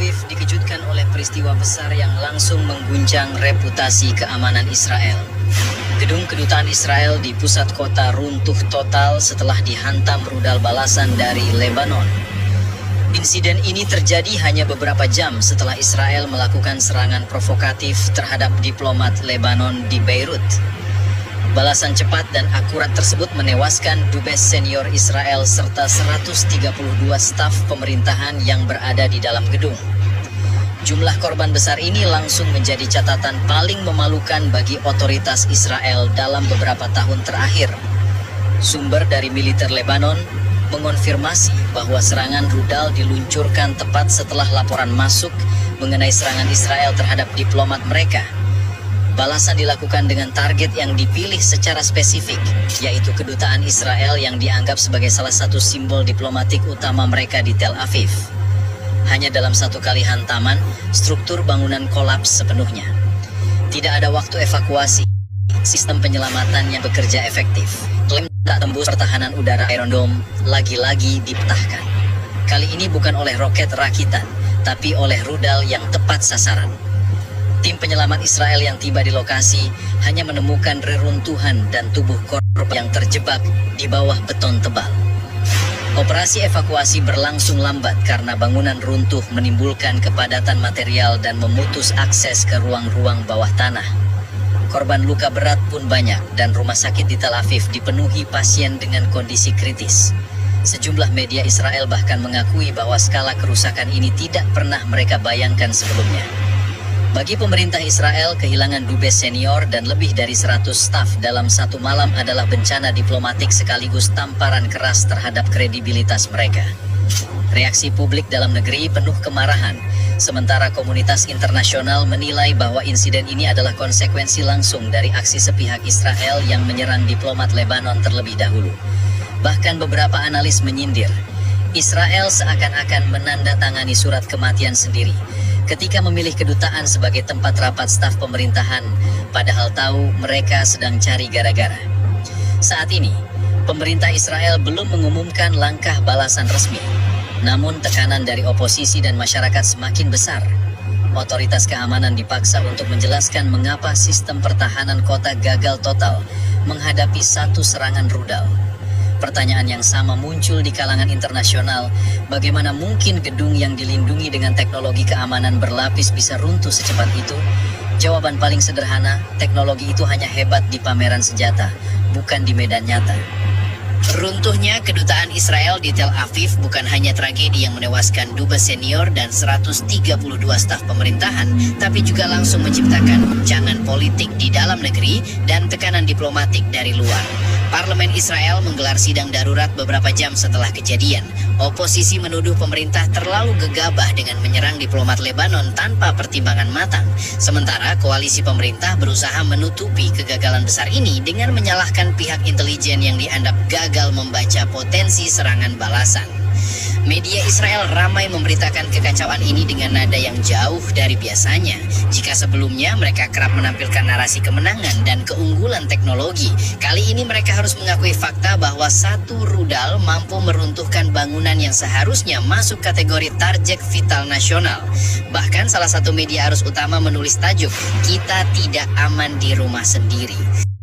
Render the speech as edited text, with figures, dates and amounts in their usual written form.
Aviv dikejutkan oleh peristiwa besar yang langsung mengguncang reputasi keamanan Israel. Gedung kedutaan Israel di pusat kota runtuh total setelah dihantam rudal balasan dari Lebanon. Insiden ini terjadi hanya beberapa jam setelah Israel melakukan serangan provokatif terhadap diplomat Lebanon di Beirut. Balasan cepat dan akurat tersebut menewaskan dubes senior Israel serta 132 staf pemerintahan yang berada di dalam gedung. Jumlah korban besar ini langsung menjadi catatan paling memalukan bagi otoritas Israel dalam beberapa tahun terakhir. Sumber dari militer Lebanon mengonfirmasi bahwa serangan rudal diluncurkan tepat setelah laporan masuk mengenai serangan Israel terhadap diplomat mereka. Balasan dilakukan dengan target yang dipilih secara spesifik, yaitu kedutaan Israel yang dianggap sebagai salah satu simbol diplomatik utama mereka di Tel Aviv. Hanya dalam satu kali hantaman, struktur bangunan kolaps sepenuhnya. Tidak ada waktu evakuasi, sistem penyelamatan yang bekerja efektif. Klaim tak tembus pertahanan udara Iron Dome lagi-lagi dipetahkan. Kali ini bukan oleh roket rakitan, tapi oleh rudal yang tepat sasaran. Tim penyelamat Israel yang tiba di lokasi hanya menemukan reruntuhan dan tubuh korban yang terjebak di bawah beton tebal. Operasi evakuasi berlangsung lambat karena bangunan runtuh menimbulkan kepadatan material dan memutus akses ke ruang-ruang bawah tanah. Korban luka berat pun banyak dan rumah sakit di Tel Aviv dipenuhi pasien dengan kondisi kritis. Sejumlah media Israel bahkan mengakui bahwa skala kerusakan ini tidak pernah mereka bayangkan sebelumnya. Bagi pemerintah Israel, kehilangan dubes senior dan lebih dari 100 staf dalam satu malam adalah bencana diplomatik sekaligus tamparan keras terhadap kredibilitas mereka. Reaksi publik dalam negeri penuh kemarahan, sementara komunitas internasional menilai bahwa insiden ini adalah konsekuensi langsung dari aksi sepihak Israel yang menyerang diplomat Lebanon terlebih dahulu. Bahkan beberapa analis menyindir, Israel seakan-akan menandatangani surat kematian sendiri ketika memilih kedutaan sebagai tempat rapat staf pemerintahan, padahal tahu mereka sedang cari gara-gara. Saat ini, pemerintah Israel belum mengumumkan langkah balasan resmi, namun tekanan dari oposisi dan masyarakat semakin besar. Otoritas keamanan dipaksa untuk menjelaskan mengapa sistem pertahanan kota gagal total menghadapi satu serangan rudal. Pertanyaan yang sama muncul di kalangan internasional, bagaimana mungkin gedung yang dilindungi dengan teknologi keamanan berlapis bisa runtuh secepat itu? Jawaban paling sederhana, teknologi itu hanya hebat di pameran senjata, bukan di medan nyata. Runtuhnya kedutaan Israel di Tel Aviv bukan hanya tragedi yang menewaskan dubes senior dan 132 staf pemerintahan, tapi juga langsung menciptakan guncangan politik di dalam negeri dan tekanan diplomatik dari luar. Parlemen Israel menggelar sidang darurat beberapa jam setelah kejadian. Oposisi menuduh pemerintah terlalu gegabah dengan menyerang diplomat Lebanon tanpa pertimbangan matang. Sementara koalisi pemerintah berusaha menutupi kegagalan besar ini dengan menyalahkan pihak intelijen yang dianggap gagal membaca potensi serangan balasan. Media Israel ramai memberitakan kekacauan ini dengan nada yang jauh dari biasanya. Jika sebelumnya mereka kerap menampilkan narasi kemenangan dan keunggulan teknologi, kali ini mereka harus mengakui fakta bahwa satu rudal mampu meruntuhkan bangunan yang seharusnya masuk kategori target vital nasional. Bahkan salah satu media arus utama menulis tajuk, "Kita tidak aman di rumah sendiri."